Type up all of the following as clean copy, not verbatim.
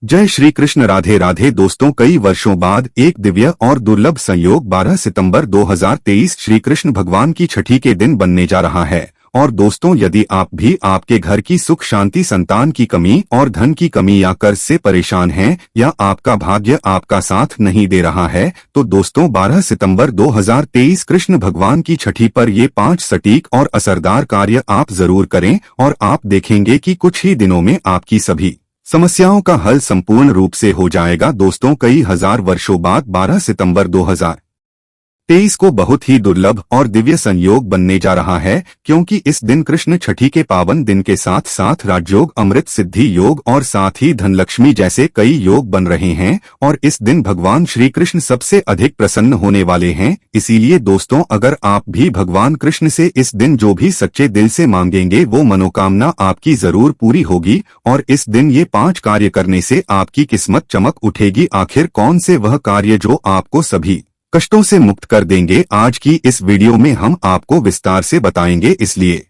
जय श्री कृष्ण। राधे राधे दोस्तों, कई वर्षों बाद एक दिव्य और दुर्लभ संयोग 12 सितंबर 2023 श्री कृष्ण भगवान की छठी के दिन बनने जा रहा है। और दोस्तों, यदि आप भी आपके घर की सुख शांति, संतान की कमी और धन की कमी या कर्ज से परेशान हैं या आपका भाग्य आपका साथ नहीं दे रहा है, तो दोस्तों 12 सितंबर 2023 कृष्ण भगवान की छठी पर ये 5 सटीक और असरदार कार्य आप जरूर करें और आप देखेंगे कि कुछ ही दिनों में आपकी सभी समस्याओं का हल संपूर्ण रूप से हो जाएगा। दोस्तों, कई हजार वर्षों बाद 12 सितंबर 2023 को बहुत ही दुर्लभ और दिव्य संयोग बनने जा रहा है, क्योंकि इस दिन कृष्ण छठी के पावन दिन के साथ साथ राजयोग, अमृत सिद्धि योग और साथ ही धनलक्ष्मी जैसे कई योग बन रहे हैं। और इस दिन भगवान श्री कृष्ण सबसे अधिक प्रसन्न होने वाले हैं। इसीलिए दोस्तों, अगर आप भी भगवान कृष्ण से इस दिन जो भी सच्चे दिल से मांगेंगे वो मनोकामना आपकी जरूर पूरी होगी। और इस दिन ये 5 कार्य करने से आपकी किस्मत चमक उठेगी। आखिर कौन से वह कार्य जो आपको सभी कष्टों से मुक्त कर देंगे, आज की इस वीडियो में हम आपको विस्तार से बताएंगे। इसलिए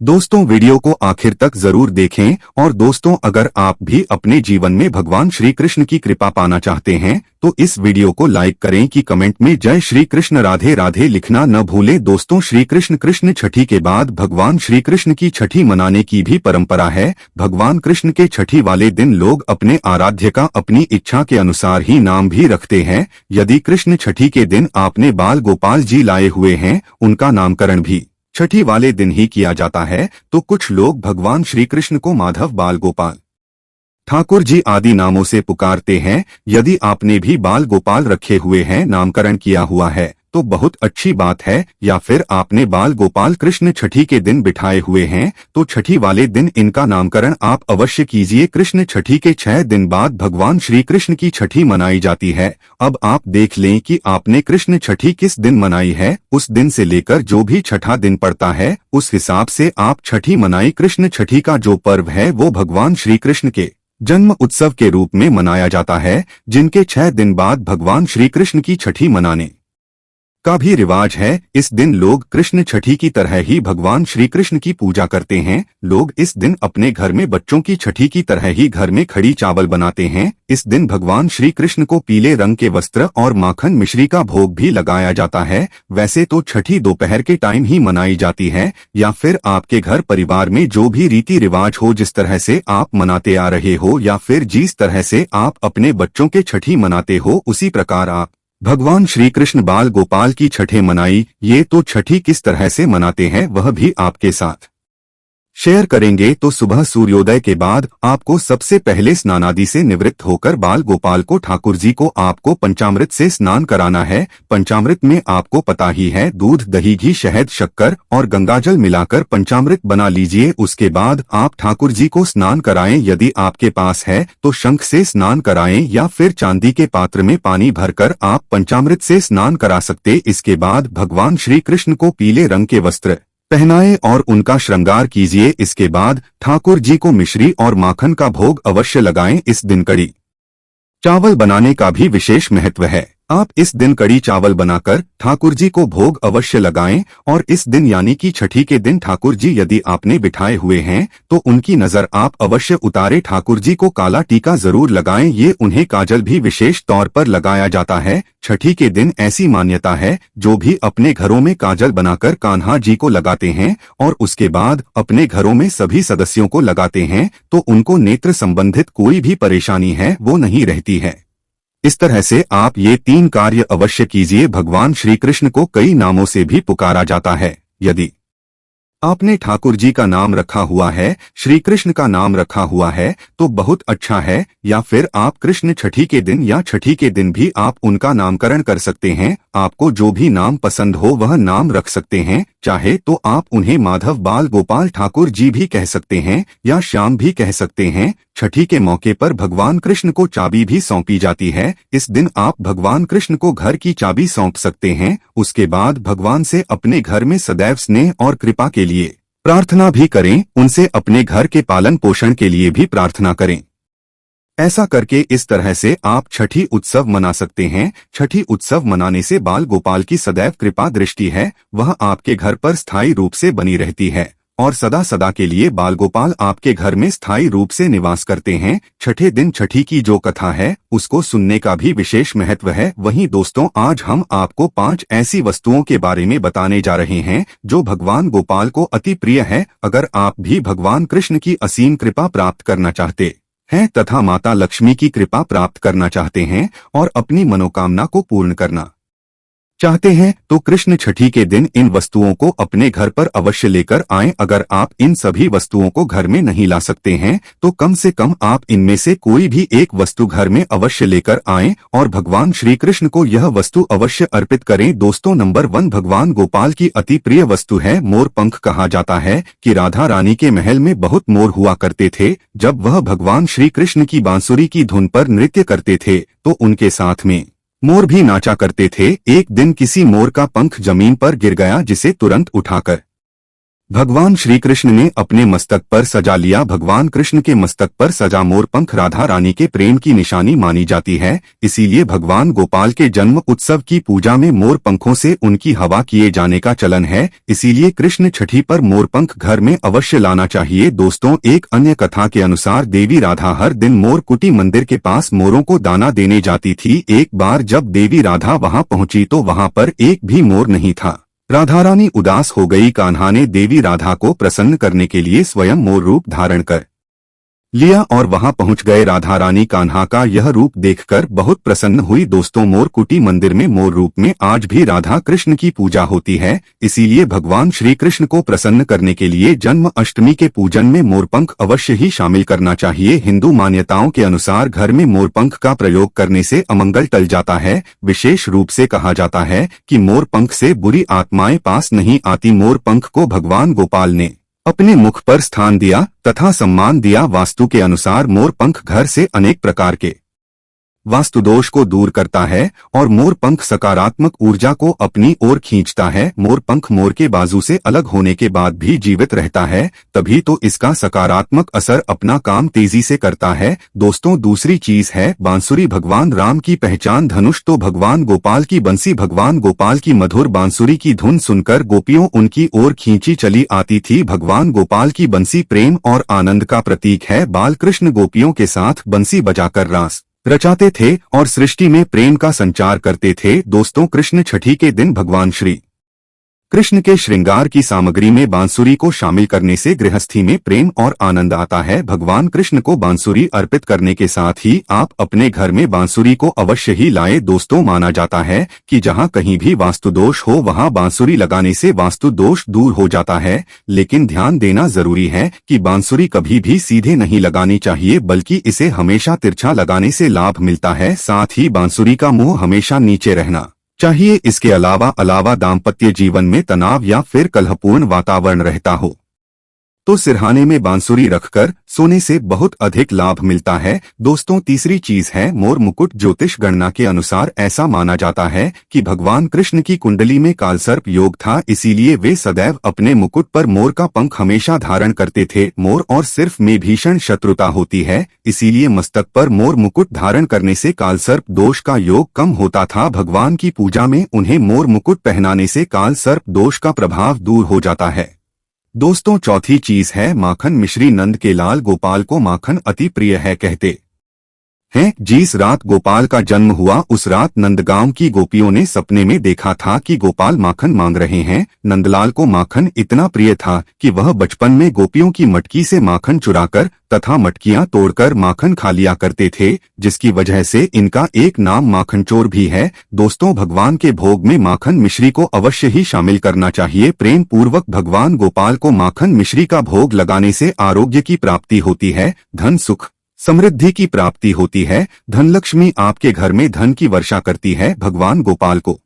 दोस्तों, वीडियो को आखिर तक जरूर देखें। और दोस्तों, अगर आप भी अपने जीवन में भगवान श्री कृष्ण की कृपा पाना चाहते हैं तो इस वीडियो को लाइक करें कि कमेंट में जय श्री कृष्ण राधे राधे लिखना न भूलें। दोस्तों, श्री कृष्ण छठी के बाद भगवान श्री कृष्ण की छठी मनाने की भी परंपरा है। भगवान कृष्ण के छठी वाले दिन लोग अपने आराध्य का अपनी इच्छा के अनुसार ही नाम भी रखते हैं। यदि कृष्ण छठी के दिन आपने बाल गोपाल जी लाए हुए हैं, उनका नामकरण भी छठी वाले दिन ही किया जाता है। तो कुछ लोग भगवान श्री कृष्ण को माधव, बाल गोपाल, ठाकुर जी आदि नामों से पुकारते हैं। यदि आपने भी बाल गोपाल रखे हुए हैं, नामकरण किया हुआ है, तो बहुत अच्छी बात है। या फिर आपने बाल गोपाल कृष्ण छठी के दिन बिठाए हुए हैं, तो छठी वाले दिन इनका नामकरण आप अवश्य कीजिए। कृष्ण छठी के 6 दिन बाद भगवान श्री कृष्ण की छठी मनाई जाती है। अब आप देख लें कि आपने कृष्ण छठी किस दिन मनाई है। उस दिन से लेकर जो भी छठा दिन पड़ता है, उस हिसाब से आप छठी मनाई। कृष्ण छठी का जो पर्व है वो भगवान श्री कृष्ण के जन्म उत्सव के रूप में मनाया जाता है, जिनके 6 दिन बाद भगवान श्री कृष्ण की छठी मनाने का भी रिवाज है। इस दिन लोग कृष्ण छठी की तरह ही भगवान श्री कृष्ण की पूजा करते हैं। लोग इस दिन अपने घर में बच्चों की छठी की तरह ही घर में खड़ी चावल बनाते हैं। इस दिन भगवान श्री कृष्ण को पीले रंग के वस्त्र और माखन मिश्री का भोग भी लगाया जाता है। वैसे तो छठी दोपहर के टाइम ही मनाई जाती है, या फिर आपके घर परिवार में जो भी रीति रिवाज हो, जिस तरह से आप मनाते आ रहे हो, या फिर जिस तरह से आप अपने बच्चों के छठी मनाते हो, उसी प्रकार आप भगवान श्री कृष्ण बाल गोपाल की छठे मनाई। ये तो छठी किस तरह से मनाते हैं वह भी आपके साथ शेयर करेंगे। तो सुबह सूर्योदय के बाद आपको सबसे पहले स्नानादि से निवृत्त होकर बाल गोपाल को, ठाकुर जी को आपको पंचामृत से स्नान कराना है। पंचामृत में आपको पता ही है, दूध, दही, घी, शहद, शक्कर और गंगाजल मिलाकर पंचामृत बना लीजिए। उसके बाद आप ठाकुर जी को स्नान कराएं। यदि आपके पास है तो शंख से स्नान कराएं, या फिर चांदी के पात्र में पानी भरकर आप पंचामृत से स्नान करा सकते। इसके बाद भगवान श्री कृष्ण को पीले रंग के वस्त्र पहनाए और उनका श्रृंगार कीजिए। इसके बाद ठाकुर जी को मिश्री और माखन का भोग अवश्य लगाएं। इस दिन कड़ी चावल बनाने का भी विशेष महत्व है। आप इस दिन कड़ी चावल बनाकर ठाकुर जी को भोग अवश्य लगाएं। और इस दिन यानी कि छठी के दिन ठाकुर जी यदि आपने बिठाए हुए हैं तो उनकी नजर आप अवश्य उतारे। ठाकुर जी को काला टीका जरूर लगाएं। ये उन्हें काजल भी विशेष तौर पर लगाया जाता है। छठी के दिन ऐसी मान्यता है, जो भी अपने घरों में काजल बनाकर कान्हा जी को लगाते हैं और उसके बाद अपने घरों में सभी सदस्यों को लगाते हैं, तो उनको नेत्र संबंधित कोई भी परेशानी है वो नहीं रहती है। इस तरह से आप ये 3 कार्य अवश्य कीजिए। भगवान श्री कृष्ण को कई नामों से भी पुकारा जाता है। यदि आपने ठाकुर जी का नाम रखा हुआ है, श्री कृष्ण का नाम रखा हुआ है, तो बहुत अच्छा है। या फिर आप कृष्ण छठी के दिन या छठी के दिन भी आप उनका नामकरण कर सकते हैं। आपको जो भी नाम पसंद हो वह नाम रख सकते हैं। चाहे तो आप उन्हें माधव, बाल गोपाल, ठाकुर जी भी कह सकते हैं या श्याम भी कह सकते हैं। छठी के मौके पर भगवान कृष्ण को चाबी भी सौंपी जाती है। इस दिन आप भगवान कृष्ण को घर की चाबी सौंप सकते हैं। उसके बाद भगवान से अपने घर में सदैव स्नेह और कृपा के लिए प्रार्थना भी करें। उनसे अपने घर के पालन पोषण के लिए भी प्रार्थना करें। ऐसा करके इस तरह से आप छठी उत्सव मना सकते हैं। छठी उत्सव मनाने से बाल गोपाल की सदैव कृपा दृष्टि है, वह आपके घर पर स्थायी रूप से बनी रहती है। और सदा सदा के लिए बाल गोपाल आपके घर में स्थायी रूप से निवास करते हैं। छठे दिन छठी की जो कथा है उसको सुनने का भी विशेष महत्व है। वहीं दोस्तों, आज हम आपको 5 ऐसी वस्तुओं के बारे में बताने जा रहे हैं जो भगवान गोपाल को अति प्रिय है। अगर आप भी भगवान कृष्ण की असीम कृपा प्राप्त करना चाहते हैं तथा माता लक्ष्मी की कृपा प्राप्त करना चाहते हैं और अपनी मनोकामना को पूर्ण करना चाहते हैं तो कृष्ण छठी के दिन इन वस्तुओं को अपने घर पर अवश्य लेकर आएं। अगर आप इन सभी वस्तुओं को घर में नहीं ला सकते हैं तो कम से कम आप इनमें से कोई भी एक वस्तु घर में अवश्य लेकर आएं और भगवान श्री कृष्ण को यह वस्तु अवश्य अर्पित करें। दोस्तों, नंबर 1 भगवान गोपाल की अति प्रिय वस्तु है मोर पंख। कहा जाता है कि राधा रानी के महल में बहुत मोर हुआ करते थे। जब वह भगवान श्री कृष्ण की बांसुरी की धुन पर नृत्य करते थे तो उनके साथ में मोर भी नाचा करते थे। एक दिन किसी मोर का पंख जमीन पर गिर गया जिसे तुरंत उठाकर भगवान श्री कृष्ण ने अपने मस्तक पर सजा लिया। भगवान कृष्ण के मस्तक पर सजा मोर पंख राधा रानी के प्रेम की निशानी मानी जाती है। इसीलिए भगवान गोपाल के जन्म उत्सव की पूजा में मोर पंखों से उनकी हवा किए जाने का चलन है। इसीलिए कृष्ण छठी पर मोर पंख घर में अवश्य लाना चाहिए। दोस्तों, एक अन्य कथा के अनुसार देवी राधा हर दिन मोर कुटी मंदिर के पास मोरों को दाना देने जाती थी। एक बार जब देवी राधा वहां पहुंची तो वहां पर एक भी मोर नहीं था। राधा रानी उदास हो गई। कान्हा ने देवी राधा को प्रसन्न करने के लिए स्वयं मोर रूप धारण कर लिया और वहां पहुंच गए। राधा रानी कान्हा का यह रूप देखकर बहुत प्रसन्न हुई। दोस्तों, मोर कुटी मंदिर में मोर रूप में आज भी राधा कृष्ण की पूजा होती है। इसीलिए भगवान श्री कृष्ण को प्रसन्न करने के लिए जन्म अष्टमी के पूजन में मोरपंख अवश्य ही शामिल करना चाहिए। हिंदू मान्यताओं के अनुसार घर में मोरपंख का प्रयोग करने से अमंगल टल जाता है। विशेष रूप से कहा जाता है कि मोरपंख से बुरी आत्माएं पास नहीं आती। मोरपंख को भगवान गोपाल ने अपने मुख पर स्थान दिया तथा सम्मान दिया। वास्तु के अनुसार मोर पंख घर से अनेक प्रकार के वास्तु दोष को दूर करता है और मोर पंख सकारात्मक ऊर्जा को अपनी ओर खींचता है। मोर पंख मोर के बाजू से अलग होने के बाद भी जीवित रहता है, तभी तो इसका सकारात्मक असर अपना काम तेजी से करता है। दोस्तों, दूसरी चीज है बांसुरी। भगवान राम की पहचान धनुष तो भगवान गोपाल की बंसी। भगवान गोपाल की मधुर बांसुरी की धुन सुनकर गोपियों उनकी ओर खींची चली आती थी। भगवान गोपाल की बंसी प्रेम और आनंद का प्रतीक है। बाल कृष्ण गोपियों के साथ बंसी बजाकर रास रचाते थे और सृष्टि में प्रेम का संचार करते थे। दोस्तों, कृष्ण छठी के दिन भगवान श्री कृष्ण के श्रृंगार की सामग्री में बांसुरी को शामिल करने से गृहस्थी में प्रेम और आनंद आता है। भगवान कृष्ण को बांसुरी अर्पित करने के साथ ही आप अपने घर में बांसुरी को अवश्य ही लाएं। दोस्तों, माना जाता है कि जहां कहीं भी वास्तु दोष हो वहां बांसुरी लगाने से वास्तु दोष दूर हो जाता है। लेकिन ध्यान देना जरूरी है कि बांसुरी कभी भी सीधे नहीं लगानी चाहिए, बल्कि इसे हमेशा तिरछा लगाने से लाभ मिलता है। साथ ही बांसुरी का मुंह हमेशा नीचे रहना चाहिए। इसके अलावा दाम्पत्य जीवन में तनाव या फिर कलहपूर्ण वातावरण रहता हो तो सिरहाने में बांसुरी रखकर सोने से बहुत अधिक लाभ मिलता है। दोस्तों, तीसरी चीज है मोर मुकुट। ज्योतिष गणना के अनुसार ऐसा माना जाता है कि भगवान कृष्ण की कुंडली में कालसर्प योग था, इसीलिए वे सदैव अपने मुकुट पर मोर का पंख हमेशा धारण करते थे। मोर और सिर्फ में भीषण शत्रुता होती है, इसीलिए मस्तक पर मोर मुकुट धारण करने से कालसर्प दोष का योग कम होता था। भगवान की पूजा में उन्हें मोर मुकुट पहनाने से कालसर्प दोष का प्रभाव दूर हो जाता है। दोस्तों, चौथी चीज है माखन मिश्री। नंद के लाल गोपाल को माखन अति प्रिय है। कहते हैं जिस रात गोपाल का जन्म हुआ उस रात नंदगांव की गोपियों ने सपने में देखा था कि गोपाल माखन मांग रहे हैं। नंदलाल को माखन इतना प्रिय था कि वह बचपन में गोपियों की मटकी से माखन चुराकर तथा मटकियां तोड़कर माखन खा लिया करते थे, जिसकी वजह से इनका एक नाम माखन चोर भी है। दोस्तों, भगवान के भोग में माखन मिश्री को अवश्य ही शामिल करना चाहिए। प्रेम पूर्वक भगवान गोपाल को माखन मिश्री का भोग लगाने से आरोग्य की प्राप्ति होती है, धन सुख समृद्धि की प्राप्ति होती है। धनलक्ष्मी आपके घर में धन की वर्षा करती है। भगवान गोपाल को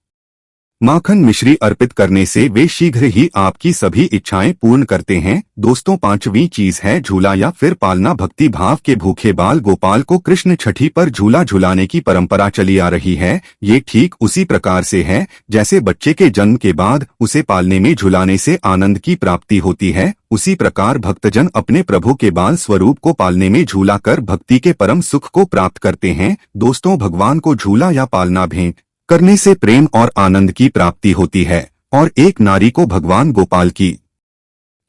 माखन मिश्री अर्पित करने से वे शीघ्र ही आपकी सभी इच्छाएं पूर्ण करते हैं। दोस्तों, पांचवी चीज है झूला या फिर पालना। भक्ति भाव के भूखे बाल गोपाल को कृष्ण छठी पर झूला झुलाने की परंपरा चली आ रही है। ये ठीक उसी प्रकार से है जैसे बच्चे के जन्म के बाद उसे पालने में झुलाने से आनंद की प्राप्ति होती है, उसी प्रकार भक्तजन अपने प्रभु के बाल स्वरूप को पालने में झूला कर भक्ति के परम सुख को प्राप्त करते हैं। दोस्तों, भगवान को झूला या पालना भेंट करने से प्रेम और आनंद की प्राप्ति होती है और एक नारी को भगवान गोपाल की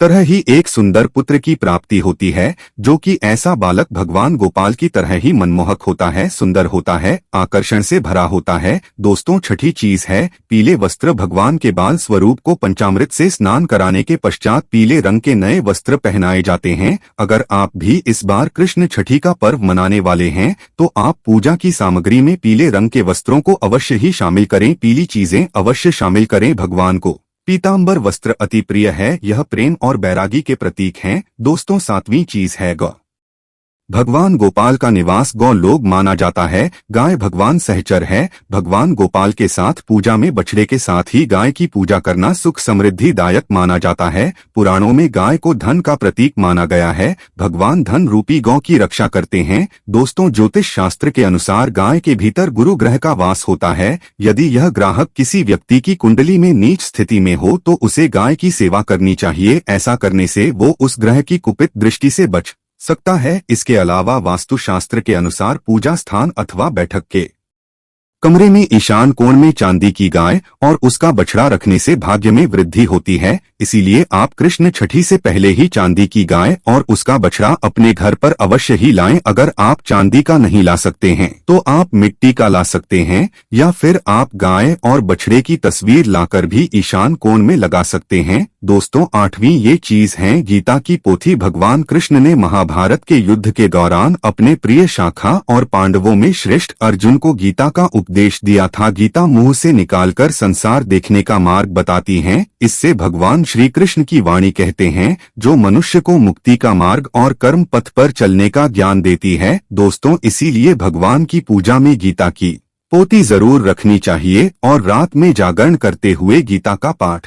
तरह ही एक सुंदर पुत्र की प्राप्ति होती है, जो कि ऐसा बालक भगवान गोपाल की तरह ही मनमोहक होता है, सुंदर होता है, आकर्षण से भरा होता है। दोस्तों, छठी चीज है पीले वस्त्र। भगवान के बाल स्वरूप को पंचामृत से स्नान कराने के पश्चात पीले रंग के नए वस्त्र पहनाए जाते हैं। अगर आप भी इस बार कृष्ण छठी का पर्व मनाने वाले हैं तो आप पूजा की सामग्री में पीले रंग के वस्त्रों को अवश्य ही शामिल करें। पीली चीजें अवश्य शामिल करें। भगवान को पीतांबर वस्त्र अति प्रिय है, यह प्रेम और बैरागी के प्रतीक हैं। दोस्तों, सातवीं चीज है गौ। भगवान गोपाल का निवास गौ लोग माना जाता है। गाय भगवान सहचर है। भगवान गोपाल के साथ पूजा में बछड़े के साथ ही गाय की पूजा करना सुख समृद्धि दायक माना जाता है। पुराणों में गाय को धन का प्रतीक माना गया है। भगवान धन रूपी गौ की रक्षा करते हैं। दोस्तों, ज्योतिष शास्त्र के अनुसार गाय के भीतर गुरु ग्रह का वास होता है। यदि यह ग्राहक किसी व्यक्ति की कुंडली में नीच स्थिति में हो तो उसे गाय की सेवा करनी चाहिए। ऐसा करने से वो उस ग्रह की कुपित दृष्टि से बच सकता है। इसके अलावा वास्तुशास्त्र के अनुसार पूजा स्थान अथवा बैठक के कमरे में ईशान कोण में चांदी की गाय और उसका बछड़ा रखने से भाग्य में वृद्धि होती है। इसीलिए आप कृष्ण छठी से पहले ही चांदी की गाय और उसका बछड़ा अपने घर पर अवश्य ही लाएं। अगर आप चांदी का नहीं ला सकते हैं तो आप मिट्टी का ला सकते हैं, या फिर आप गाय और बछड़े की तस्वीर लाकर भी ईशान कोण में लगा सकते हैं। दोस्तों, आठवीं ये चीज है गीता की पोथी। भगवान कृष्ण ने महाभारत के युद्ध के दौरान अपने प्रिय शाखा और पांडवों में श्रेष्ठ अर्जुन को गीता का उपदेश दिया था। गीता मुंह से निकालकर संसार देखने का मार्ग बताती हैं। इससे भगवान श्री कृष्ण की वाणी कहते हैं, जो मनुष्य को मुक्ति का मार्ग और कर्म पथ पर चलने का ज्ञान देती है। दोस्तों, इसीलिए भगवान की पूजा में गीता की पोथी जरूर रखनी चाहिए और रात में जागरण करते हुए गीता का पाठ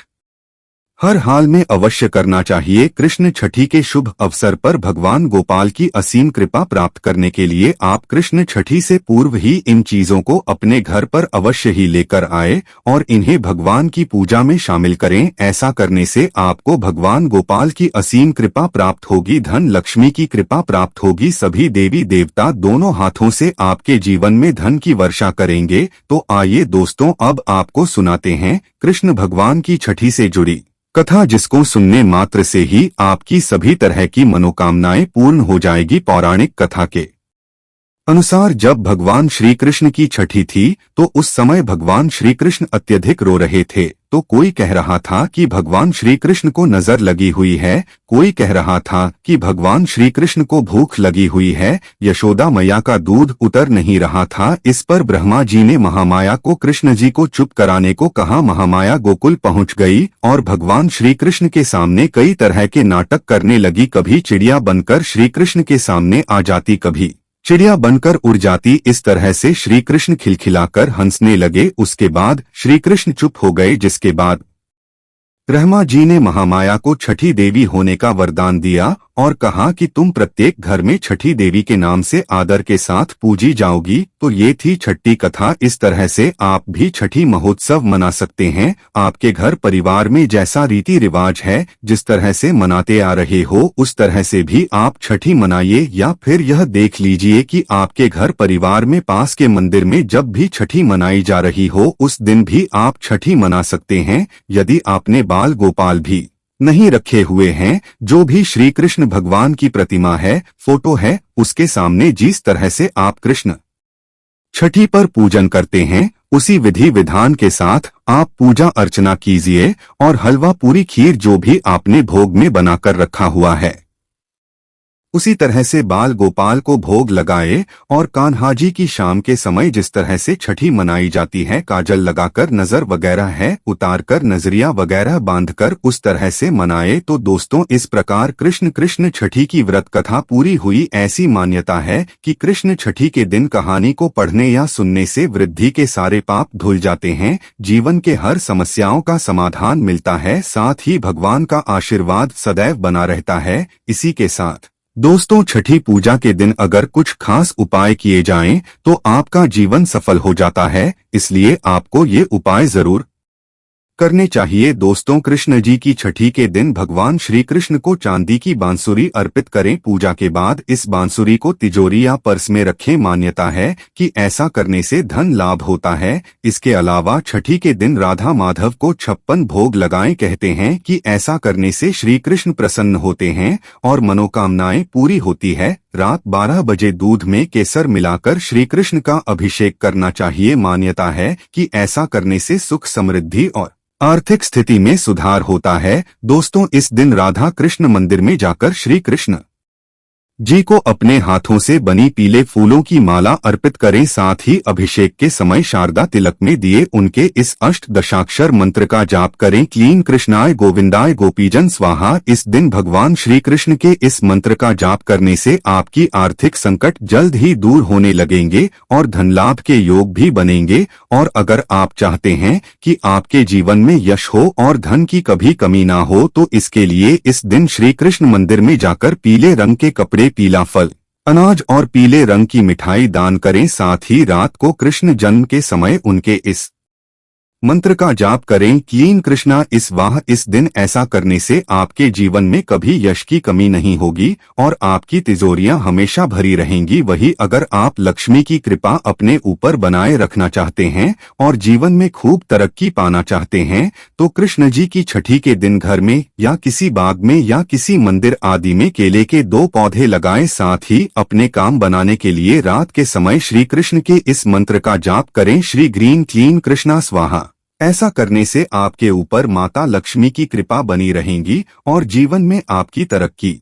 हर हाल में अवश्य करना चाहिए। कृष्ण छठी के शुभ अवसर पर भगवान गोपाल की असीम कृपा प्राप्त करने के लिए आप कृष्ण छठी से पूर्व ही इन चीजों को अपने घर पर अवश्य ही लेकर आए और इन्हें भगवान की पूजा में शामिल करें। ऐसा करने से आपको भगवान गोपाल की असीम कृपा प्राप्त होगी, धन लक्ष्मी की कृपा प्राप्त होगी। सभी देवी देवता दोनों हाथों से आपके जीवन में धन की वर्षा करेंगे। तो आइए दोस्तों, अब आपको सुनाते हैं कृष्ण भगवान की छठी से जुड़ी कथा, जिसको सुनने मात्र से ही आपकी सभी तरह की मनोकामनाएं पूर्ण हो जाएगी। पौराणिक कथा के अनुसार जब भगवान श्री कृष्ण की छठी थी तो उस समय भगवान श्री कृष्ण अत्यधिक रो रहे थे। तो कोई कह रहा था कि भगवान श्री कृष्ण को नजर लगी हुई है, कोई कह रहा था कि भगवान श्री कृष्ण को भूख लगी हुई है, यशोदा मैया का दूध उतर नहीं रहा था। इस पर ब्रह्मा जी ने महामाया को कृष्ण जी को चुप कराने को कहा। महामाया गोकुल पहुंच गई और भगवान श्री कृष्ण के सामने कई तरह के नाटक करने लगी। कभी चिड़िया बनकर श्री कृष्ण के सामने आ जाती, कभी चिड़िया बनकर उड़ जाती। इस तरह से श्री कृष्ण खिलखिलाकर हंसने लगे। उसके बाद श्री कृष्ण चुप हो गए, जिसके बाद ब्रह्मा जी ने महामाया को छठी देवी होने का वरदान दिया और कहा कि तुम प्रत्येक घर में छठी देवी के नाम से आदर के साथ पूजी जाओगी। तो ये थी छठी कथा। इस तरह से आप भी छठी महोत्सव मना सकते हैं। आपके घर परिवार में जैसा रीति रिवाज है, जिस तरह से मनाते आ रहे हो, उस तरह से भी आप छठी मनाइए। या फिर यह देख लीजिए कि आपके घर परिवार में पास के मंदिर में जब भी छठी मनाई जा रही हो, उस दिन भी आप छठी मना सकते हैं। यदि आपने बाल गोपाल भी नहीं रखे हुए हैं, जो भी श्री कृष्ण भगवान की प्रतिमा है, फोटो है, उसके सामने जिस तरह से आप कृष्ण छठी पर पूजन करते हैं, उसी विधि विधान के साथ आप पूजा अर्चना कीजिए और हलवा पूरी खीर जो भी आपने भोग में बनाकर रखा हुआ है, उसी तरह से बाल गोपाल को भोग लगाए। और कान्हा जी की शाम के समय जिस तरह से छठी मनाई जाती है, काजल लगाकर, नजर वगैरह है उतारकर, नजरिया वगैरह बांधकर, उस तरह से मनाए। तो दोस्तों, इस प्रकार कृष्ण छठी की व्रत कथा पूरी हुई। ऐसी मान्यता है कि कृष्ण छठी के दिन कहानी को पढ़ने या सुनने से वृद्धि के सारे पाप धुल जाते हैं, जीवन के हर समस्याओं का समाधान मिलता है, साथ ही भगवान का आशीर्वाद सदैव बना रहता है। इसी के साथ दोस्तों, छठी पूजा के दिन अगर कुछ खास उपाय किए जाएं तो आपका जीवन सफल हो जाता है। इसलिए आपको ये उपाय जरूर करने चाहिए। दोस्तों, कृष्ण जी की छठी के दिन भगवान श्री कृष्ण को चांदी की बांसुरी अर्पित करें। पूजा के बाद इस बांसुरी को तिजोरी या पर्स में रखें। मान्यता है कि ऐसा करने से धन लाभ होता है। इसके अलावा छठी के दिन राधा माधव को 56 भोग लगाएं। कहते हैं कि ऐसा करने से श्री कृष्ण प्रसन्न होते हैं और मनोकामनाएं पूरी होती है। रात 12 बजे दूध में केसर मिलाकर श्री कृष्ण का अभिषेक करना चाहिए। मान्यता है कि ऐसा करने से सुख समृद्धि और आर्थिक स्थिति में सुधार होता है। दोस्तों, इस दिन राधा कृष्ण मंदिर में जाकर श्री कृष्ण जी को अपने हाथों से बनी पीले फूलों की माला अर्पित करें। साथ ही अभिषेक के समय शारदा तिलक में दिए उनके इस अष्टदशाक्षर मंत्र का जाप करें। क्लीं कृष्णाय गोविंदाय गोपीजन स्वाहा। इस दिन भगवान श्री कृष्ण के इस मंत्र का जाप करने से आपकी आर्थिक संकट जल्द ही दूर होने लगेंगे और धन लाभ के योग भी बनेंगे। और अगर आप चाहते हैं कि आपके जीवन में यश हो और धन की कभी कमी ना हो, तो इसके लिए इस दिन श्री कृष्ण मंदिर में जाकर पीले रंग के कपड़े, पीला फल, अनाज और पीले रंग की मिठाई दान करें। साथ ही रात को कृष्ण जन्म के समय उनके इस मंत्र का जाप करें। क्लीं कृष्णा इस वाह। इस दिन ऐसा करने से आपके जीवन में कभी यश की कमी नहीं होगी और आपकी तिजोरियां हमेशा भरी रहेंगी। वही अगर आप लक्ष्मी की कृपा अपने ऊपर बनाए रखना चाहते हैं और जीवन में खूब तरक्की पाना चाहते हैं, तो कृष्ण जी की छठी के दिन घर में या किसी बाग में या किसी मंदिर आदि में केले के 2 पौधे लगाएं। साथ ही अपने काम बनाने के लिए रात के समय श्री कृष्ण के इस मंत्र का जाप करें। श्री ग्रीन क्लीं कृष्णा स्वाहा। ऐसा करने से आपके ऊपर माता लक्ष्मी की कृपा बनी रहेगी और जीवन में आपकी तरक्की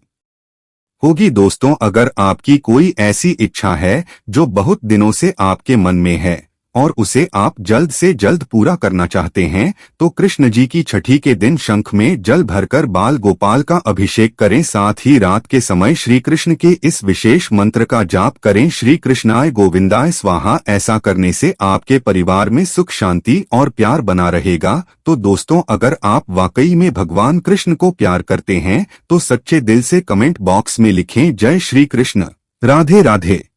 होगी। दोस्तों, अगर आपकी कोई ऐसी इच्छा है जो बहुत दिनों से आपके मन में है और उसे आप जल्द से जल्द पूरा करना चाहते हैं, तो कृष्ण जी की छठी के दिन शंख में जल भरकर बाल गोपाल का अभिषेक करें। साथ ही रात के समय श्री कृष्ण के इस विशेष मंत्र का जाप करें। श्री कृष्णाय गोविंदाय स्वाहा। ऐसा करने से आपके परिवार में सुख, शांति और प्यार बना रहेगा। तो दोस्तों, अगर आप वाकई में भगवान कृष्ण को प्यार करते हैं तो सच्चे दिल से कमेंट बॉक्स में लिखें जय श्री कृष्ण। राधे राधे।